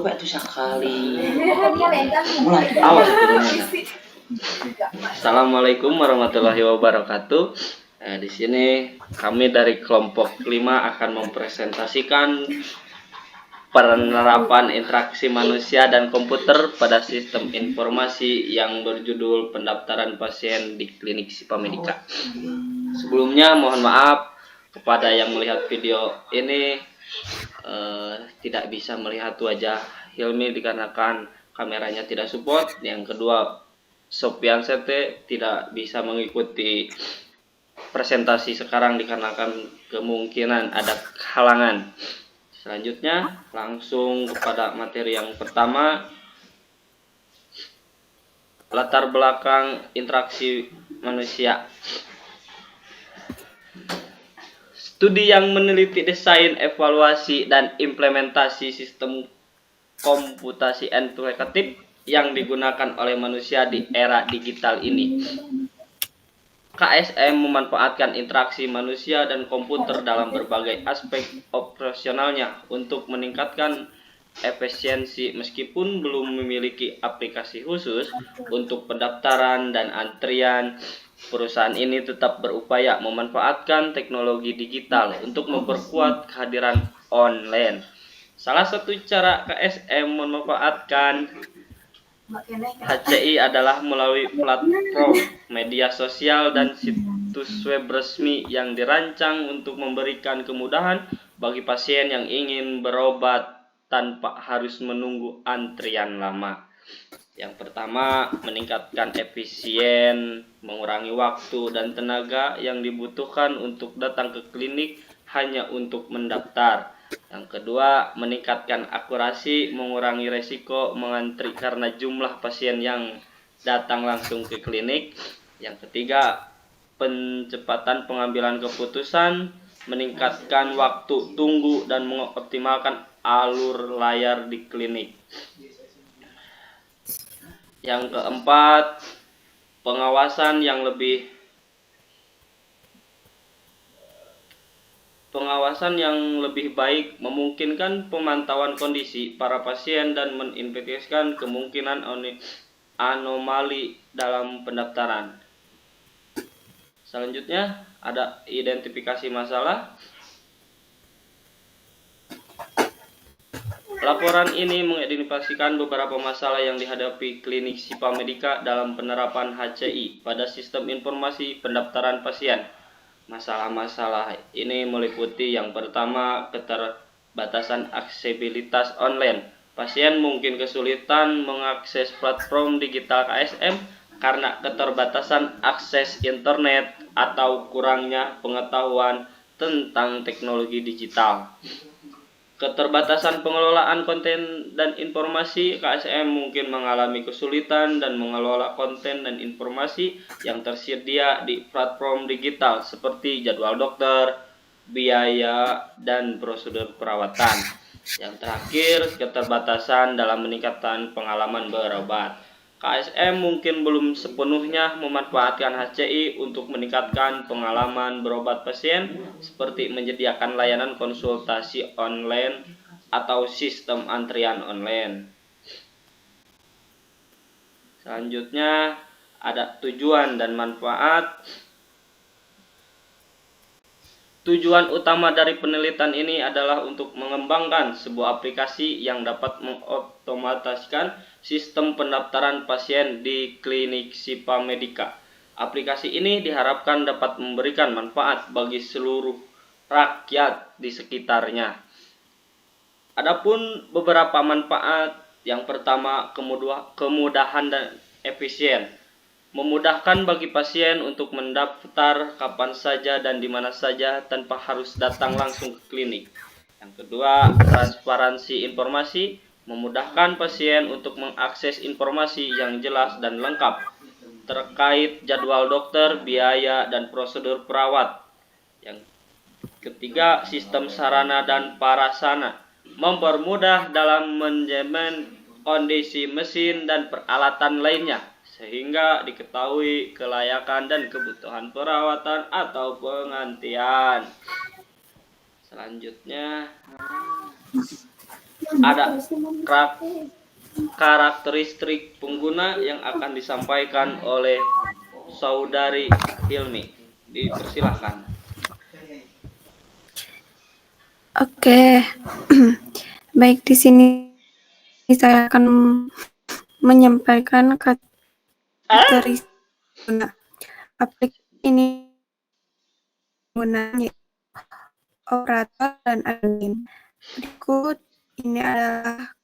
Coba tuh sekali. Mulai awas. Assalamualaikum warahmatullahi wabarakatuh. Di sini kami dari kelompok 5 akan mempresentasikan penerapan interaksi manusia dan komputer pada sistem informasi yang berjudul pendaftaran pasien di klinik Sipa Medica. Sebelumnya mohon maaf kepada yang melihat video ini tidak bisa melihat wajah Hilmi dikarenakan kameranya tidak support. Yang kedua, Sopian Sete tidak bisa mengikuti presentasi sekarang dikarenakan kemungkinan ada halangan. Selanjutnya langsung kepada materi yang pertama, latar belakang interaksi manusia. Studi yang meneliti desain, evaluasi, dan implementasi sistem komputasi interaktif yang digunakan oleh manusia di era digital ini. KSM memanfaatkan interaksi manusia dan komputer dalam berbagai aspek operasionalnya untuk meningkatkan efisiensi meskipun belum memiliki aplikasi khusus untuk pendaftaran dan antrian. Perusahaan ini tetap berupaya memanfaatkan teknologi digital untuk memperkuat kehadiran online. Salah satu cara KSM memanfaatkan HCI adalah melalui platform media sosial dan situs web resmi yang dirancang untuk memberikan kemudahan bagi pasien yang ingin berobat tanpa harus menunggu antrian lama. Yang pertama, meningkatkan efisien, mengurangi waktu dan tenaga yang dibutuhkan untuk datang ke klinik hanya untuk mendaftar. Yang kedua, meningkatkan akurasi, mengurangi resiko mengantri karena jumlah pasien yang datang langsung ke klinik. Yang ketiga, pencepatan pengambilan keputusan, meningkatkan waktu tunggu dan mengoptimalkan alur layar di klinik. Yang keempat, pengawasan yang lebih baik memungkinkan pemantauan kondisi para pasien dan menginvestigasikan kemungkinan anomali dalam pendaftaran. Selanjutnya ada identifikasi masalah. Laporan ini mengidentifikasikan beberapa masalah yang dihadapi klinik Sipa Medica dalam penerapan HCI pada sistem informasi pendaftaran pasien. Masalah-masalah ini meliputi yang pertama, keterbatasan aksesibilitas online. Pasien mungkin kesulitan mengakses platform digital KSM karena keterbatasan akses internet atau kurangnya pengetahuan tentang teknologi digital. Keterbatasan pengelolaan konten dan informasi. KSM mungkin mengalami kesulitan dan mengelola konten dan informasi yang tersedia di platform digital seperti jadwal dokter, biaya, dan prosedur perawatan. Yang terakhir, keterbatasan dalam meningkatkan pengalaman berobat. KSM mungkin belum sepenuhnya memanfaatkan HCI untuk meningkatkan pengalaman berobat pasien seperti menyediakan layanan konsultasi online atau sistem antrian online. Selanjutnya ada tujuan dan manfaat. Tujuan utama dari penelitian ini adalah untuk mengembangkan sebuah aplikasi yang dapat mengotomatiskan sistem pendaftaran pasien di klinik Sipa Medica. Aplikasi ini diharapkan dapat memberikan manfaat bagi seluruh rakyat di sekitarnya. Adapun beberapa manfaat, yang pertama kemudahan dan efisien. Memudahkan bagi pasien untuk mendaftar kapan saja dan di mana saja tanpa harus datang langsung ke klinik. Yang kedua, transparansi informasi, memudahkan pasien untuk mengakses informasi yang jelas dan lengkap terkait jadwal dokter, biaya, dan prosedur perawat. Yang ketiga, sistem sarana dan prasarana, mempermudah dalam manajemen kondisi mesin dan peralatan lainnya sehingga diketahui kelayakan dan kebutuhan perawatan atau pengantian. Selanjutnya, ada karakteristik pengguna yang akan disampaikan oleh Saudari Hilmi. Dipersilahkan. Oke, baik, di sini saya akan menyampaikan karakteristik aplikasi ini gunanya operator dan admin. Berikut ini adalah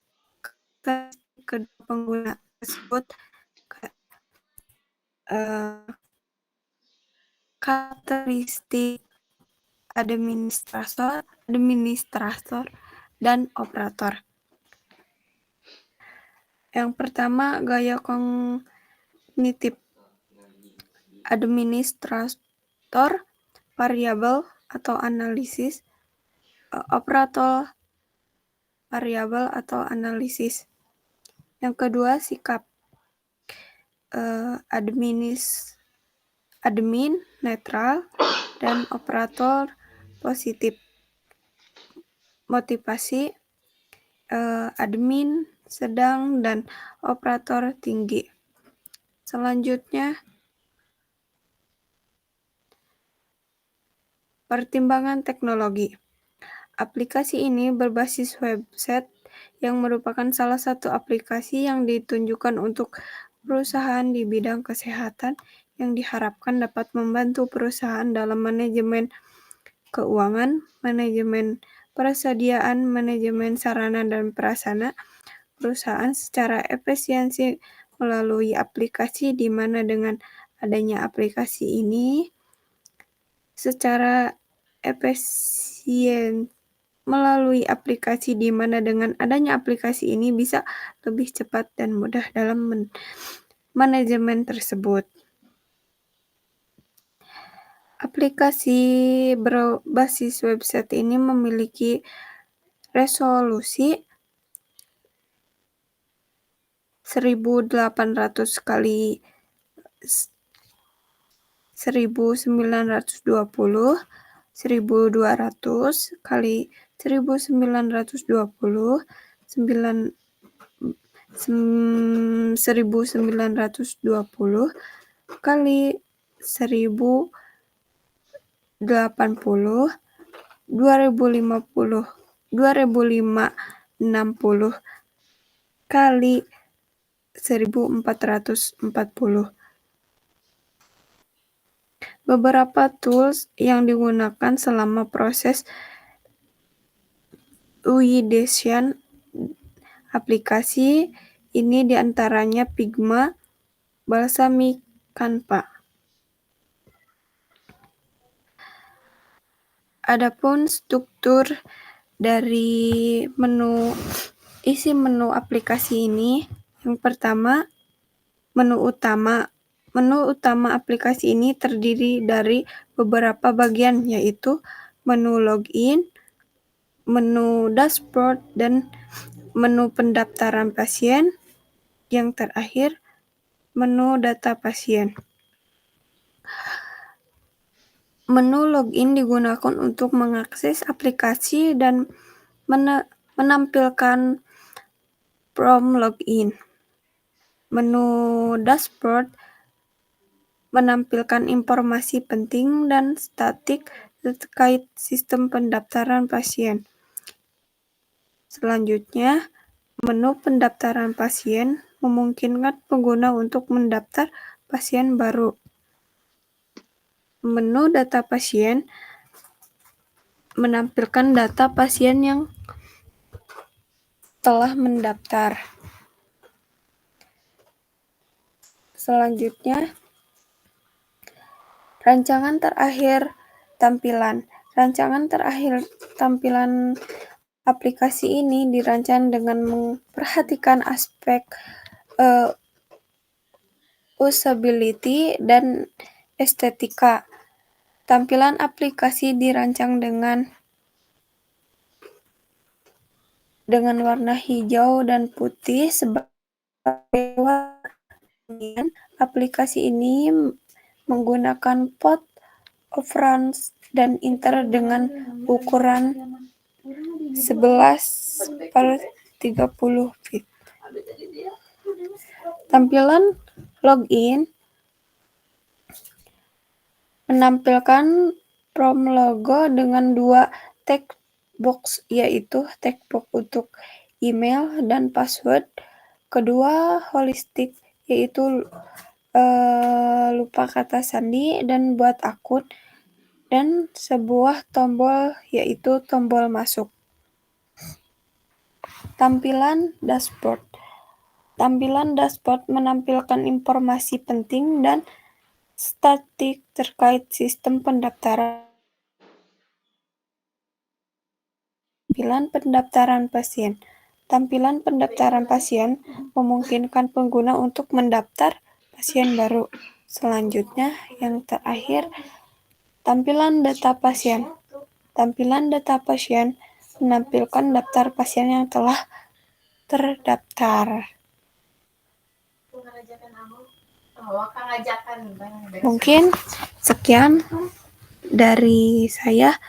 karakteristik kedua pengguna tersebut. Karakteristik administrator dan operator. Yang pertama, gaya kognitif. Administrator variabel atau analisis, operator variabel atau analisis. Yang kedua, sikap. Admin netral dan operator positif. Motivasi, admin sedang dan operator tinggi. Selanjutnya, pertimbangan teknologi. Aplikasi ini berbasis website yang merupakan salah satu aplikasi yang ditunjukkan untuk perusahaan di bidang kesehatan yang diharapkan dapat membantu perusahaan dalam manajemen keuangan, manajemen persediaan, manajemen sarana dan prasarana perusahaan secara efisiensi melalui aplikasi, di mana dengan adanya aplikasi ini secara efisien melalui aplikasi, di mana dengan adanya aplikasi ini bisa lebih cepat dan mudah dalam manajemen tersebut. Aplikasi berbasis website ini memiliki resolusi 1800 kali 1920, 1200 kali 1920, 1920 kali 1080, 2560 kali 1440. Beberapa tools yang digunakan selama proses validation aplikasi ini diantaranya Figma, Balsamiq, Canva. Adapun struktur dari isi menu aplikasi ini, yang pertama, menu utama. Menu utama aplikasi ini terdiri dari beberapa bagian, yaitu menu login, menu dashboard, dan menu pendaftaran pasien. Yang terakhir, menu data pasien. Menu login digunakan untuk mengakses aplikasi dan menampilkan form login. Menu dashboard menampilkan informasi penting dan statik terkait sistem pendaftaran pasien. Selanjutnya, menu pendaftaran pasien memungkinkan pengguna untuk mendaftar pasien baru. Menu data pasien menampilkan data pasien yang telah mendaftar. Selanjutnya, rancangan terakhir tampilan. Rancangan terakhir tampilan aplikasi ini dirancang dengan memperhatikan aspek usability dan estetika. Tampilan aplikasi dirancang dengan warna hijau dan putih sebagai warna. Aplikasi ini menggunakan port of reference dan enter dengan ukuran 11/30 feet. Tampilan login menampilkan prom logo dengan dua text box, yaitu text box untuk email dan password, kedua holistik, yaitu lupa kata sandi dan buat akun, dan sebuah tombol, yaitu tombol masuk. Tampilan dashboard. Tampilan dashboard menampilkan informasi penting dan statistik terkait sistem pendaftaran. Tampilan pendaftaran pasien. Tampilan pendaftaran pasien memungkinkan pengguna untuk mendaftar pasien baru. Selanjutnya, yang terakhir, tampilan data pasien. Tampilan data pasien menampilkan daftar pasien yang telah terdaftar. Mungkin sekian dari saya.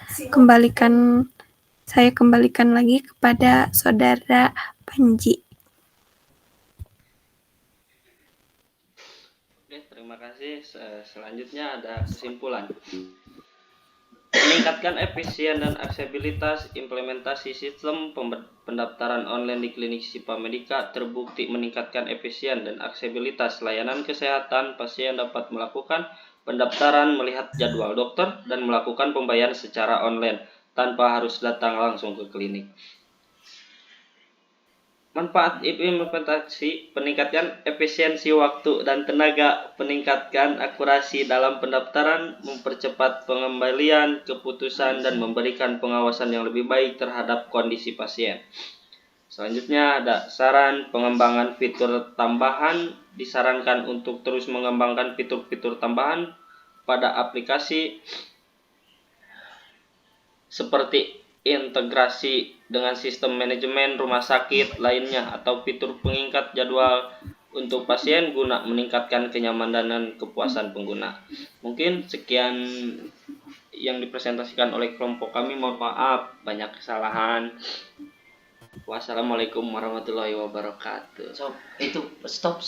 Saya kembalikan lagi kepada Saudara Panji. Oke, terima kasih. Selanjutnya ada kesimpulan. Meningkatkan efisien dan aksesibilitas implementasi sistem pendaftaran online di klinik SIPA Medica terbukti meningkatkan efisien dan aksesibilitas layanan kesehatan. Pasien dapat melakukan pendaftaran, melihat jadwal dokter, dan melakukan pembayaran secara online tanpa harus datang langsung ke klinik. Manfaat implementasi: peningkatan efisiensi waktu dan tenaga, peningkatkan akurasi dalam pendaftaran, mempercepat pengembalian keputusan, dan memberikan pengawasan yang lebih baik terhadap kondisi pasien. Selanjutnya ada saran pengembangan fitur tambahan. Disarankan untuk terus mengembangkan fitur-fitur tambahan pada aplikasi seperti integrasi dengan sistem manajemen rumah sakit lainnya atau fitur pengingat jadwal untuk pasien guna meningkatkan kenyamanan dan kepuasan pengguna. Mungkin sekian yang dipresentasikan oleh kelompok kami. Mohon maaf banyak kesalahan. Wassalamualaikum warahmatullahi wabarakatuh. Stop.